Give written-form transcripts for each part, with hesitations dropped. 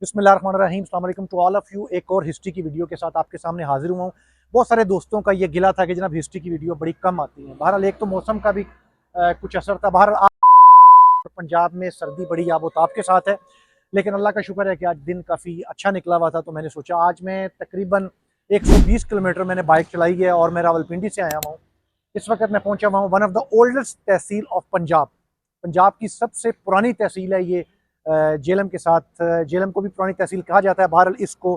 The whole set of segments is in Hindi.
बिस्मिल्लाहिर्रहमानिर्रहीम, अस्सलाम वालेकुम टू ऑल ऑफ यू। एक और हिस्ट्री की वीडियो के साथ आपके सामने हाजिर हुआ हूँ। बहुत सारे दोस्तों का ये गिला था कि जनाब हिस्ट्री की वीडियो बड़ी कम आती है। बहरहाल एक तो मौसम का भी कुछ असर था। बहरहाल पंजाब में सर्दी बड़ी आबोताब के साथ है, लेकिन अल्लाह का शुक्र है कि आज दिन काफ़ी अच्छा निकला हुआ था। तो मैंने सोचा आज मैं तकरीबन 120 किलोमीटर मैंने बाइक चलाई है और मैं रावलपिंडी से आया हुआ हूँ। इस वक्त मैं पहुंचा हुआ हूँ one of the oldest tehsil of Punjab. Punjab की सबसे पुरानी तहसील है ये। जेलम के साथ जेलम को भी पुरानी तहसील कहा जाता है। बहरहाल इसको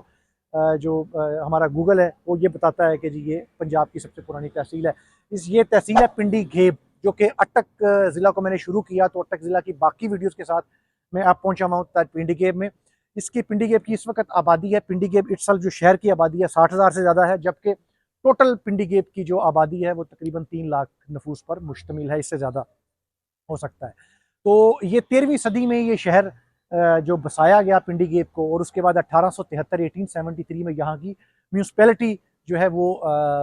जो हमारा गूगल है वो ये बताता है कि जी ये पंजाब की सबसे पुरानी तहसील है। ये तहसील है पिंडी घेब, जो कि अटक ज़िला को मैंने शुरू किया तो अटक ज़िला की बाकी वीडियोस के साथ मैं आप पहुंचा हुआ हूँ पिंडी घेब में। इसकी पिंडी घेब की इस वक्त आबादी है, पिंडी घेब इटसेल्फ जो शहर की आबादी है 60,000 से ज़्यादा है, जबकि टोटल पिंडी घेब की जो आबादी है वो तकरीबन 3 लाख नफूस पर मुश्तमिल है, इससे ज़्यादा हो सकता है। तो ये 13वीं सदी में ये शहर जो बसाया गया पिंडी गेप को, और उसके बाद 1873 में यहाँ की म्यूनसिपैलिटी जो है वो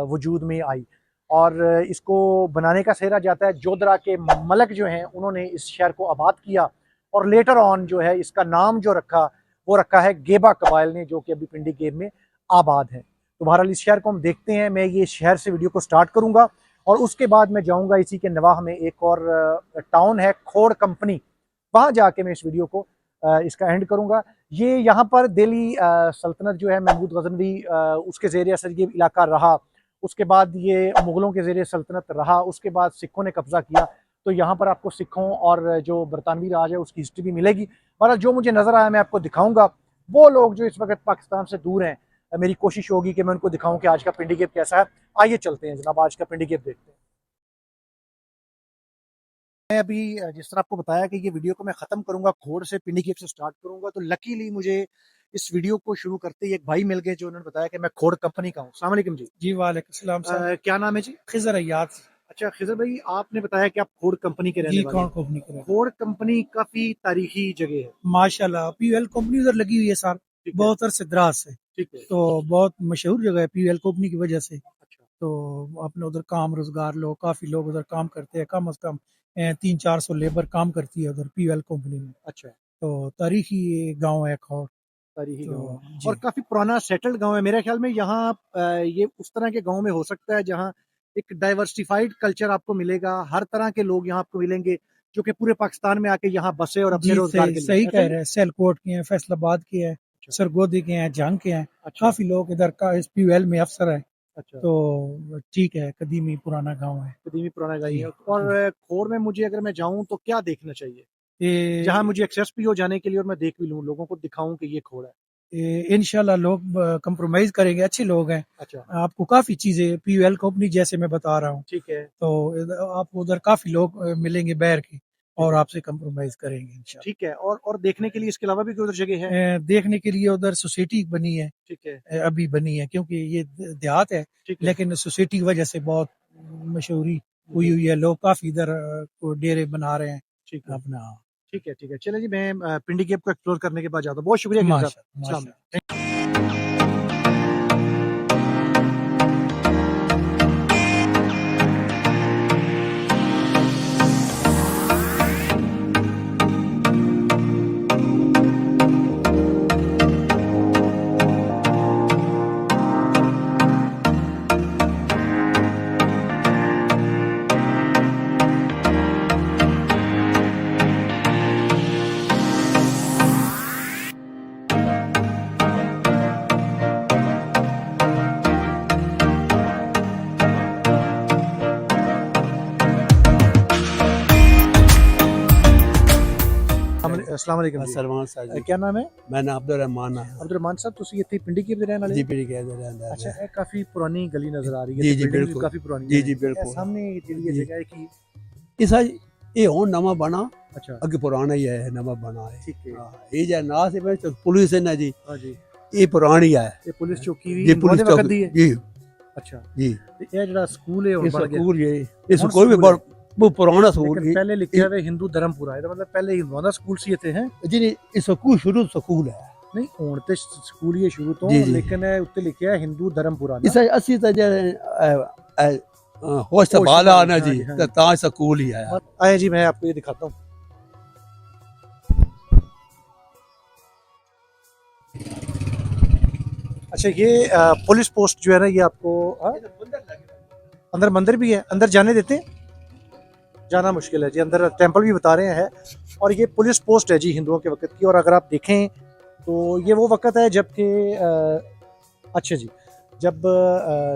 वजूद में आई। और इसको बनाने का सेहरा जाता है जोधरा के मलक जो हैं, उन्होंने इस शहर को आबाद किया और लेटर ऑन जो है इसका नाम जो रखा वो रखा है गेबा कबाइल ने, जो कि अभी पिंडी गेब में आबाद है। तो बहरहाल इस शहर को हम देखते हैं। मैं ये शहर से वीडियो को स्टार्ट करूँगा और उसके बाद मैं जाऊँगा इसी के नवाह में एक और टाउन है खोड़ कंपनी, वहाँ जाके मैं इस वीडियो को इसका एंड करूँगा। ये यहाँ पर दिल्ली सल्तनत जो है महमूद गजनवी उसके ज़ेर असर ये इलाका रहा। उसके बाद ये मुग़लों के ज़ेर सल्तनत रहा। उसके बाद सिखों ने कब्ज़ा किया। तो यहाँ पर आपको सिखों और जो बरतानवी राज है उसकी हिस्ट्री भी मिलेगी। और जो मुझे नज़र आया मैं आपको दिखाऊँगा। वो लोग जो इस वक्त पाकिस्तान से दूर हैं, मेरी कोशिश होगी कि मैं उनको दिखाऊँ कि आज का पिंडी गेब कैसा है। आइए चलते हैं जनाब, आज का पिंडी गेब देखते हैं। मैं अभी जिस तरह आपको बताया कि ये वीडियो को मैं ख़त्म करूँगा खोड़ से, पिंडी गेब से स्टार्ट करूँगा। तो लकीली मुझे इस वीडियो को शुरू करते ही एक भाई मिल गए जो उन्होंने बताया कि मैं खोड़ कंपनी का हूँ। अस्सलाम वालेकुम जी। जी वालेकुम सलाम सर। क्या नाम है जी? खिजर अय्याज। अच्छा खिजर भाई, आपने बताया कि आप खोड़ कंपनी के रहने जी वाले कौन हैं। कंपनी कर रहा है? खोड़ कंपनी काफ़ी तारीखी जगह है। माशाल्लाह पीयूएल कंपनी उधर लगी हुई है सर, ठीक है। बहुत अरसे दराज से। ठीक है। तो बहुत मशहूर जगह है पीयूएल कंपनी की वजह से। अच्छा। तो अपने उधर काम रोजगार लोग काफी लोग उधर काम करते हैं, कम से कम 300-400 लेबर काम करती है उधर पीयूएल कंपनी में। अच्छा। तो तारीखी गांव है खौर। तारीखी गाँव है तो और जी काफ़ी पुराना सेटल्ड गाँव है। मेरे ख्याल में यहाँ ये उस तरह के गाँव में हो सकता है जहाँ एक डाइवर्सिफाइड कल्चर आपको मिलेगा। हर तरह के लोग यहाँ आपको मिलेंगे जो कि पूरे पाकिस्तान में आके यहाँ बसे और अपने जी रोजगार सही के लिए। सही ऐसा कह ही है? रहे हैं। सियालकोट के हैं, फैसलाबाद के हैं, अच्छा। सरगोदी के हैं, जंग के हैं। अच्छा। काफी लोग इधर का इस पीयूएल में अफसर है। अच्छा। तो ठीक है, कदीमी पुराना गांव है। कदीमी पुराना गाई जी है। जी। और खोड़ में मुझे अगर मैं जाऊँ तो क्या देखना चाहिए जहाँ ये, मुझे एक्सेस भी हो जाने के लिए और मैं देख भी लूँ, लोगों को दिखाऊं कि ये खोड़ है? इंशाल्लाह लोग कंप्रोमाइज करेंगे, अच्छे लोग हैं। अच्छा। आपको काफी चीजें पीयूएल कंपनी जैसे मैं बता रहा हूँ, ठीक है। तो आपको उधर काफी लोग मिलेंगे बैर के ठीक और है। आपसे कंप्रोमाइज करेंगे इंशाल्लाह। ठीक है। और देखने के लिए इसके अलावा भी कोई उधर जगह है? देखने के लिए उधर सोसाइटी बनी है। ठीक है। अभी बनी है क्योंकि ये देहात है, ठीक है। लेकिन सोसाइटी की वजह से बहुत मशहूरी हुई जी। हुई है। लोग काफी इधर को डेरे बना रहे हैं ठीक है। अपना। ठीक है। ठीक है, चलिए जी, मैं पिंडी गेप को एक्सप्लोर करने के बाद जाता हूँ। बहुत शुक्रिया गिल साहब। माशा अस्सलाम माशा। वालेकुम। अस्सलाम वालेकुम जी। सलमान साहब जी, क्या नाम है? मैं नाम अब्दुलरहमान हाँ अब्दुलरहमान साहब, तुसी इत्थे पिंडी गेप दे रहने वाले जी हो? पीढ़ी कहते रहता अच्छा, है ये काफी पुरानी गली नजर आ रही है जी ते जी बिल्डिंग भी बिल्कुल काफी पुरानी जी है। जी ए बिल्कुल सामने जेड़ी ये जी जगह है कि इस ये हूँ नवा बना अच्छा। अगे पुराना ही है नवा बना है ठीक है। हाँ, ये जो ना से में पुलिस है ना जी, हाँ जी। ये पुरानी है ये पुलिस चौकी भी जी हिंदुओं पुलिस दे वक्त चौकी दी है? जी अच्छा। जी ते ये जेड़ा स्कूल है ये हुन बन गया। स्कूल ये हुन स्कूल भी स्कूल है। बहुत पुराना स्कूल लेकिन पहले लिखा हुआ हिंदू धर्मपुरा, ਇਹਦਾ मतलब पहले हिंदुओं दा स्कूल सी इत्थे हैं? जी ये स्कूल शुरू स्कूल है नहीं हुन ते स्कूल ही है शुरू तो, जी जी लेकिन उत्ते लिखा है हिंदू धर्मपुरा ना। इस अस्सी तो होश होश संभाला संभाल, ना हाँ जी, जी, हाँ तो जी। ताज स्कूल ही है। और आए जी, मैं आपको ये दिखाता हूँ। अच्छा ये पुलिस पोस्ट जो है ना ये आपको अंदर मंदिर भी है, अंदर जाने देते हैं? जाना मुश्किल है जी, अंदर टेंपल भी बता रहे हैं। और ये पुलिस पोस्ट है जी हिंदुओं के वक्त की। और अगर आप देखें तो ये वो वक्त है जबकि अच्छा जी, जब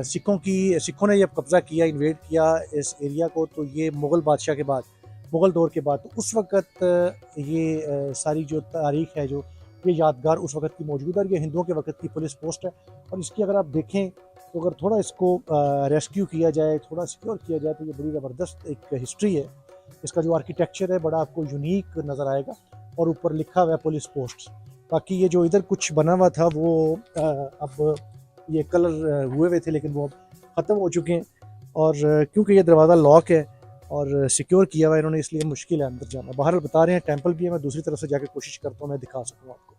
सिखों ने जब कब्ज़ा किया, इन्वेड किया इस एरिया को, तो ये मुग़ल बादशाह के बाद, मुग़ल दौर के बाद, तो उस वक़्त ये सारी जो तारीख़ है, जो ये यादगार उस वक़्त की मौजूद है। और ये हिंदुओं के वक़्त की पुलिस पोस्ट है। और इसकी अगर आप देखें तो अगर थोड़ा इसको रेस्क्यू किया जाए, थोड़ा सिक्योर किया जाए, तो ये बड़ी ज़बरदस्त एक हिस्ट्री है। इसका जो आर्किटेक्चर है बड़ा आपको यूनिक नज़र आएगा। और ऊपर लिखा हुआ है पुलिस पोस्ट। बाकी ये जो इधर कुछ बना हुआ था वो अब ये कलर हुए हुए थे, लेकिन वो अब ख़त्म हो चुके हैं। और क्योंकि ये दरवाज़ा लॉक है और सिक्योर किया हुआ है इन्होंने, इसलिए मुश्किल है अंदर जाना। बाहर बता रहे हैं टेंपल भी है, मैं दूसरी तरफ से जाके कोशिश करता हूँ मैं दिखा सकूँ आपको।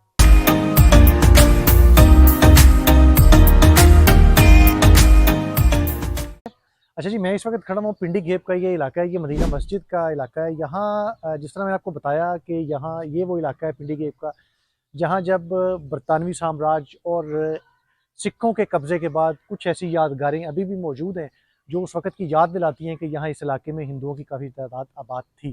अच्छा जी, मैं इस वक्त खड़ा हूँ पिंडी गेप का ये इलाका है, ये मदीना मस्जिद का इलाका है। यहाँ जिस तरह मैंने आपको बताया कि यहाँ ये वो इलाका है पिंडी गेप का, जहाँ जब बरतानवी साम्राज्य और सिखों के कब्ज़े के बाद कुछ ऐसी यादगारें अभी भी मौजूद हैं जो उस वक़्त की याद दिलाती हैं कि यहाँ इस इलाके में हिंदुओं की काफ़ी तादाद आबाद थी।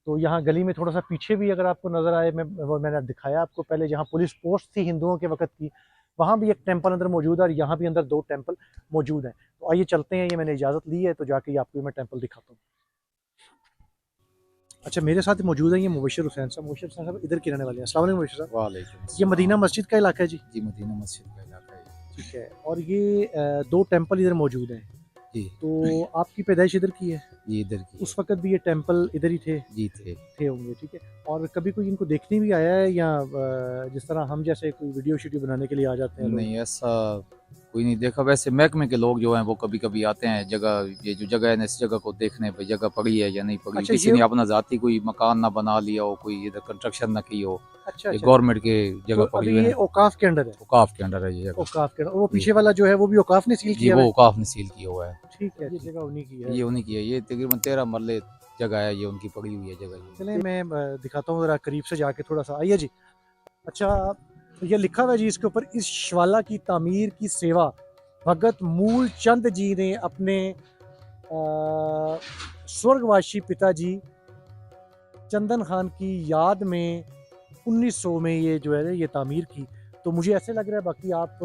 तो यहाँ गली में थोड़ा सा पीछे भी अगर आपको नज़र आए, मैंने दिखाया आपको पहले, जहाँ पुलिस पोस्ट थी हिंदुओं के वक़्त की, वहाँ भी एक टेंपल अंदर मौजूद है और यहाँ भी अंदर 2 टेंपल मौजूद हैं। तो आइए चलते हैं, ये मैंने इजाज़त ली है तो जाके आपको मैं टेंपल दिखाता हूँ। अच्छा, मेरे साथ मौजूद है ये मुबशिर हुसैन साहब। मुबशिर हुसैन साहब इधर के रहने वाले हैं। अस्सलाम वालेकुम मुबशिर साहब। वालेकुम ये मदीना मस्जिद का इलाका है जी? जी, मदीना मस्जिद का इलाका है। ठीक है। और ये 2 टेंपल इधर मौजूद हैं। जी। तो आपकी पैदाइश इधर की है? ये इधर की उस वक़्त भी ये टेंपल इधर ही थे? जी थे। होंगे, ठीक है। और कभी कोई इनको देखने भी आया है या जिस तरह हम जैसे कोई वीडियो बनाने के लिए आ जाते हैं लोग? नहीं, ऐसा कोई नहीं देखा। वैसे महकमे के लोग जो हैं वो कभी कभी आते हैं, जगह ये जो जगह है ना, इस जगह को देखने पे, जगह पड़ी है या नहीं पड़ी। अच्छा, किसी ये ने अपना जाती कोई मकान ना बना लिया हो, कोई इधर कंस्ट्रक्शन ना की हो, अच्छा, ये अच्छा। गवर्नमेंट के जगह तो पड़ी अभी हुई ये है। औकाफ के अंडर है? औकाफ के अंडर है ये जगह। औकाफ के अंडर। और वो जी। पीछे वाला जो है वो भी औकाफ ने सील जी, किया वो है? औकाफ ने सील किया हुआ है। ठीक है, ये जगह उन्हीं की है। ये उन्हीं की है। ये तकरीबन 13 मरले जगह है, ये उनकी पड़ी हुई है जगह ये। चलें मैं दिखाता हूँ ज़रा करीब से जाके थोड़ा सा। आइए जी। अच्छा, ये लिखा हुआ है जी इसके ऊपर, इस शिवाला की तामीर की सेवा भगत मूल चंद जी ने अपने स्वर्गवासी पिताजी चंदन खान की याद में 1900 में ये जो है ना ये तामीर की। तो मुझे ऐसे लग रहा है, बाकी आप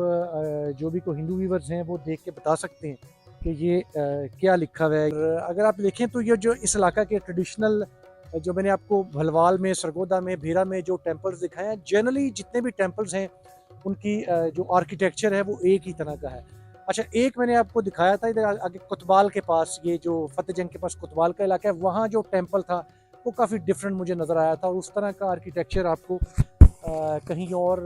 जो भी कोई हिंदू व्यूवर्स हैं वो देख के बता सकते हैं कि ये क्या लिखा हुआ है। और अगर आप देखें तो ये जो इस इलाका के ट्रेडिशनल, जो मैंने आपको भलवाल में, सरगोदा में, भीरा में जो टेम्पल्स दिखाए हैं, जनरली जितने भी टेम्पल्स हैं उनकी जो आर्किटेक्चर है वो एक ही तरह का है। अच्छा, एक मैंने आपको दिखाया था इधर आगे कुतबाल के पास, ये जो फतेह जंग के पास कुतबाल का इलाका है, वहाँ जो टेम्पल था वो काफ़ी डिफरेंट मुझे नज़र आया था। और उस तरह का आर्किटेक्चर आपको कहीं और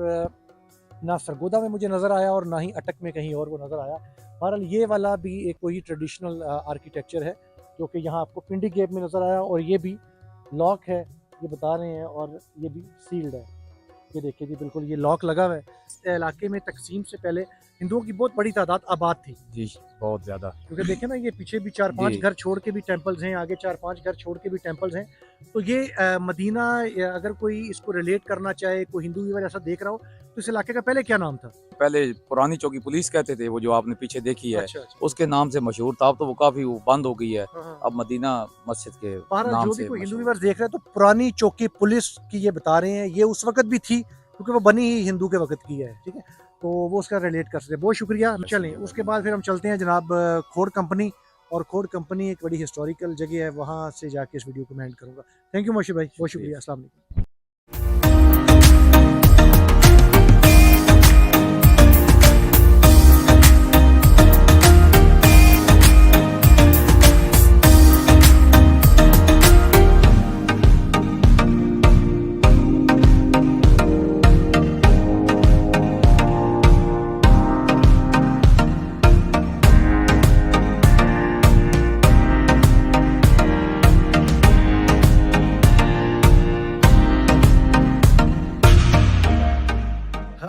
ना सरगोदा में मुझे नज़र आया और ना ही अटक में कहीं और वो नज़र आया। बहरहाल ये वाला भी एक कोई ट्रेडिशनल आर्किटेक्चर है जो कि यहाँ आपको पिंडी गेप में नज़र आया। और ये भी लॉक है, ये बता रहे हैं, और ये भी सील्ड है। ये देखिए जी, बिल्कुल ये लॉक लगा हुआ है। इस इलाके में तकसीम से पहले हिंदुओं की बहुत बड़ी तादाद आबाद थी, जी, बहुत ज़्यादा। क्योंकि देखें ना ये पीछे भी 4-5 जी। घर छोड़ के भी टेंपल्स हैं, आगे 4-5 घर छोड़ के भी टेंपल्स हैं। तो ये मदीना, अगर कोई इसको रिलेट करना चाहे, कोई हिंदू व्यूअर ऐसा देख रहा हो, तो इस इलाके का पहले क्या नाम था? पहले पुरानी चौकी पुलिस कहते थे, वो जो आपने पीछे देखी है, अच्छा, अच्छा। उसके नाम से मशहूर था। अब तो वो काफी बंद हो गई है। हाँ, हाँ। अब मदीना मस्जिद के बहरहाल नाम जो से भी कोई हिंदू मशहूर। व्यूअर देख रहे हैं तो पुरानी चौकी पुलिस की ये बता रहे हैं, ये उस वक्त भी थी क्योंकि वो बनी ही हिंदू के वक्त की है, ठीक है। तो वो उसका रिलेट कर सकते हैं। बहुत शुक्रिया। चलें उसके बाद फिर हम चलते हैं जनाब खोड़ कंपनी। और खोड़ कंपनी एक बड़ी हिस्टोरिकल जगह है, वहाँ से जाके इस वीडियो को मैं एंड करूँगा। थैंक यू मोशी भाई, बहुत शुक्रिया। अस्सलाम वालेकुम।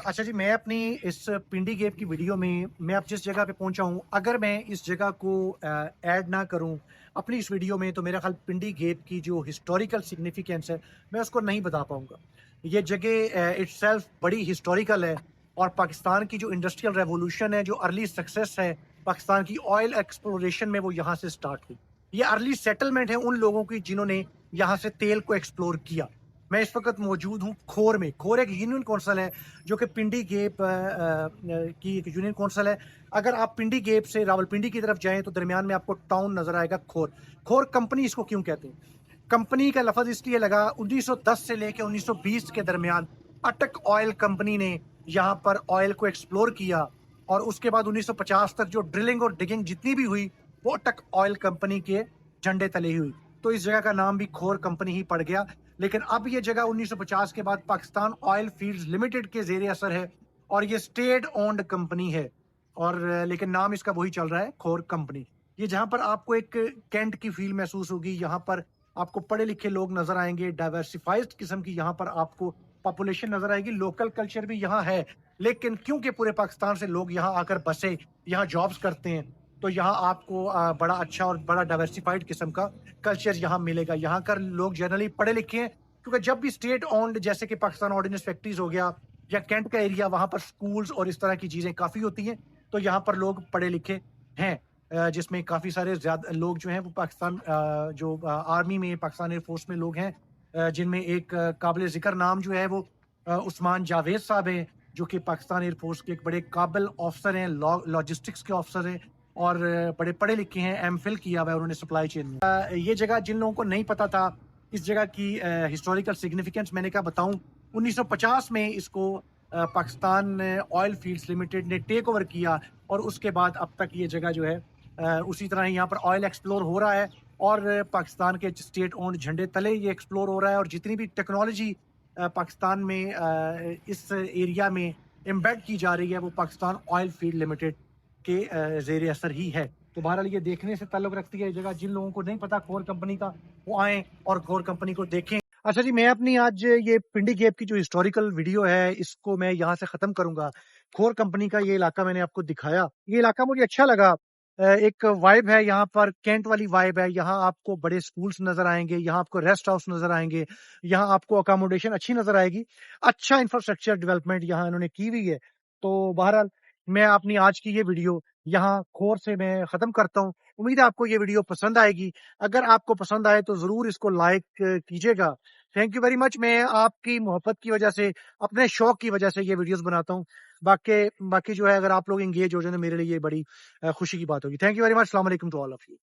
अच्छा जी, मैं अपनी इस पिंडी गेप की वीडियो में मैं अब जिस जगह पे पहुंचा हूं, अगर मैं इस जगह को ऐड ना करूं अपनी इस वीडियो में, तो मेरा ख्याल पिंडी गेप की जो हिस्टोरिकल सिग्निफिकेंस है मैं उसको नहीं बता पाऊंगा। ये जगह इट्सेल्फ बड़ी हिस्टोरिकल है और पाकिस्तान की जो इंडस्ट्रियल रेवोल्यूशन है, जो अर्ली सक्सेस है पाकिस्तान की ऑयल एक्सप्लोरेशन में, वो यहाँ से स्टार्ट हुई। ये अर्ली सेटलमेंट है उन लोगों की जिन्होंने यहाँ से तेल को एक्सप्लोर किया। मैं इस वक्त मौजूद हूँ खोर में। खोर एक यूनियन कौंसल है जो कि पिंडी गेप की एक यूनियन कौंसल है। अगर आप पिंडी गेप से रावलपिंडी की तरफ जाएं तो दरमियान में आपको टाउन नजर आएगा खोर। खोर कंपनी इसको क्यों कहते हैं? कंपनी का लफज इसलिए लगा 1910 से लेकर 1920 के दरमियान अटक ऑयल कंपनी ने यहाँ पर ऑयल को एक्सप्लोर किया और उसके बाद 1950 तक जो ड्रिलिंग और डिगिंग जितनी भी हुई वो अटक ऑयल कंपनी के झंडे तले ही हुई। तो इस जगह का नाम भी खोर कंपनी ही पड़ गया। लेकिन अब ये जगह 1950 के बाद पाकिस्तान ऑयल फील्ड्स लिमिटेड के जेरे असर है और ये स्टेट ओन्ड कंपनी है। और लेकिन नाम इसका वही चल रहा है, खोर कंपनी। ये जहाँ पर आपको एक कैंट की फील महसूस होगी, यहाँ पर आपको पढ़े लिखे लोग नजर आएंगे, डाइवर्सिफाइड किस्म की यहाँ पर आपको पॉपुलेशन नजर आएगी, लोकल कल्चर भी यहाँ है। लेकिन क्योंकि पूरे पाकिस्तान से लोग यहाँ आकर बसे, यहाँ जॉब्स करते हैं, तो यहाँ आपको बड़ा अच्छा और बड़ा डाइवर्सिफाइड किस्म का कल्चर यहाँ मिलेगा। यहाँ कर लोग जनरली पढ़े लिखे हैं, क्योंकि जब भी स्टेट ओन्ड जैसे कि पाकिस्तान ऑर्डिनेंस फैक्ट्रीज हो गया या कैंट का एरिया, वहाँ पर स्कूल्स और इस तरह की चीज़ें काफ़ी होती हैं, तो यहाँ पर लोग पढ़े लिखे हैं, जिसमें काफ़ी सारे ज़्यादा लोग जो हैं वो पाकिस्तान जो आर्मी में, पाकिस्तान एयरफोर्स में लोग हैं, जिनमें एक काबिल ज़िक्र नाम जो है वो उस्मान जावेद साहब हैं, जो कि पाकिस्तान एयरफोर्स के एक बड़े काबिल ऑफिसर हैं, लॉजिस्टिक्स के ऑफिसर हैं और बड़े पढ़े लिखे हैं, एमफिल किया हुआ है उन्होंने सप्लाई चेन में। ये जगह जिन लोगों को नहीं पता था इस जगह की हिस्टोरिकल सिग्निफिकेंस, मैंने कहा बताऊं। 1950 में इसको पाकिस्तान ऑयल फील्ड्स लिमिटेड ने टेक ओवर किया और उसके बाद अब तक ये जगह जो है उसी तरह ही यहाँ पर ऑयल एक्सप्लोर हो रहा है और पाकिस्तान के स्टेट ओन्ड झंडे तले ये एक्सप्लोर हो रहा है। और जितनी भी टेक्नोलॉजी पाकिस्तान में इस एरिया में एम्बेड की जा रही है वो पाकिस्तान ऑयल फील्ड लिमिटेड के ज़ेरे असर ही है। तो बहरहाल ये देखने से ताल्लुक़ रखती है ये जगह। जिन लोगों को नहीं पता खोर कंपनी का, वो आएँ और खोर कंपनी को देखें। अच्छा जी, मैं अपनी आज ये पिंडी गेप की जो हिस्टोरिकल वीडियो है इसको मैं यहाँ से ख़त्म करूँगा। खोर कंपनी का ये इलाका मैंने आपको दिखाया, ये इलाका मुझे अच्छा लगा। एक वाइब है यहाँ पर, कैंट वाली वाइब है। यहाँ आपको बड़े स्कूल्स नज़र आएंगे, यहाँ आपको रेस्ट हाउस नज़र आएंगे, यहाँ आपको अकोमोडेशन अच्छी नज़र आएगी। अच्छा इंफ्रास्ट्रक्चर डेवलपमेंट यहाँ इन्होंने की हुई है। तो बहरहाल मैं अपनी आज की ये वीडियो यहाँ खोर से मैं ख़त्म करता हूँ। उम्मीद है आपको ये वीडियो पसंद आएगी। अगर आपको पसंद आए तो ज़रूर इसको लाइक कीजिएगा। Thank you very much. मैं आपकी मोहब्बत की वजह से, अपने शौक की वजह से ये वीडियोस बनाता हूँ। बाकी जो है, अगर आप लोग एंगेज हो जाए तो मेरे लिए ये बड़ी खुशी की बात होगी। Thank you very much. अस्सलाम वालेकुम टू ऑल ऑफ यू।